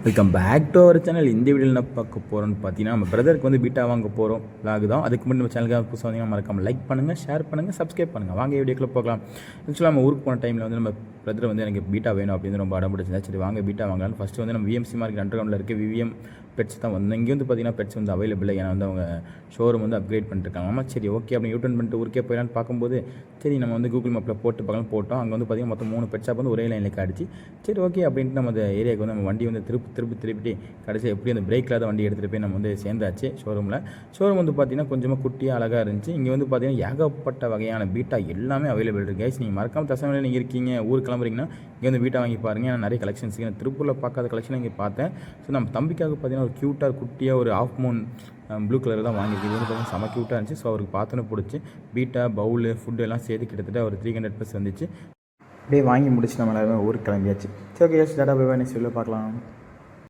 Welcome back to our channel. இந்த வீடியோவில் என்ன பார்க்க போகிறோம்னு பார்த்தீங்கன்னா, நம்ம பிரதருக்கு வந்து பீட்டா வாங்க போகிறோம் லாக் தான். அதுக்கு முன்னாடி நம்ம சேனலுக்கு புதுசாக வந்தீங்கன்னா மறக்காமல் லைக் பண்ணுங்கள், ஷேர் பண்ணுங்கள், சப்ஸ்கிரைப் பண்ணுங்கள். வாங்க வீடியோக்குள்ளே போகலாம். ஆக்சுவலாக நம்ம ஊருக்கு போன டைமில் வந்து நம்ம பிரதர் வந்து எனக்கு பீட்டா வேணும் அப்படின்னு ரொம்ப அடம் பிடிச்சிருந்தா. சரி வாங்க பீட்டா வாங்கலாம். ஃபஸ்ட்டு வந்து நம்ம விஎம்சி மார்க்கெட் அண்டர் கிரவுண்டில் இருக்க விவிஎம் பெட்ஸ் தான் வந்து இங்கே வந்து பார்த்தீங்கன்னா பெட்ஸ் வந்து அவைலபிள். ஏன்னா வந்து அவங்க ஷோரூம் வந்து அப்கிரேட் பண்ணிருக்காங்க. ஆமாம் சரி ஓகே அப்படின்னு யூட்டர்ன் பண்ணிட்டு ஊருக்கே போயிடலான்னு பார்க்கும்போது சரி நம்ம வந்து கூகுள் மேப்பில் போட்டோம். அங்கே வந்து பார்த்தீங்கன்னா மொத்தம் 3 பெட் ஷாப் வந்து ஒரே லைனில் காடிச்சு. சரி ஓகே அப்படின்ட்டு நம்ம அந்த ஏரியாவுக்கு வந்து நம்ம வண்டி வந்து திருப்பிட்டு கடைசி எப்படி அந்த பிரேக்கில் தான் வண்டி எடுத்துகிட்டு போய் நம்ம வந்து சேர்ந்தாச்சு ஷோரூம் வந்து பார்த்திங்கன்னா கொஞ்சமாக குட்டியாக அழகாக இருந்துச்சு. இங்கே வந்து பார்த்திங்கன்னா ஏகப்பட்ட வகையான பீட்டா எல்லாமே அவைலபிள் இருக்குது. கைஸ் நீங்கள் மறக்காமல் தசமையில் நீங்கள் இருக்கீங்க ஊருக்கு கிளம்புறீங்கன்னா இங்கே வந்து பீட்டா வாங்கி பாருங்கள். ஏன்னா நிறைய கலெக்ஷன்ஸ் இருக்குது. திருப்பூரில் பார்க்காத கலெக்ஷன் இங்கே பார்த்தேன். ஸோ நம்ம தம்பிக்காக பார்த்திங்கன்னா ஒரு க்யூட்டாக குட்டியாக ஒரு ஆஃப் மூன் ப்ளூ கலர் தான் வாங்கியிருக்கு. இது வந்து பார்த்திங்கன்னா செம க்யூட்டாக இருந்துச்சு. ஸோ அவருக்கு பார்த்தோன்னு பிடிச்சி பீட்டா பவுலு ஃபுட்டு எல்லாம் சேர்த்து கிட்டத்தட்ட ஒரு 300+ வந்துச்சு. அப்படியே வாங்கி முடிச்சு நம்ம எல்லாருமே ஊருக்கு கிளம்பியாச்சு. சரி okay tata bye bye, next வீடியோவில் பார்க்கலாம்.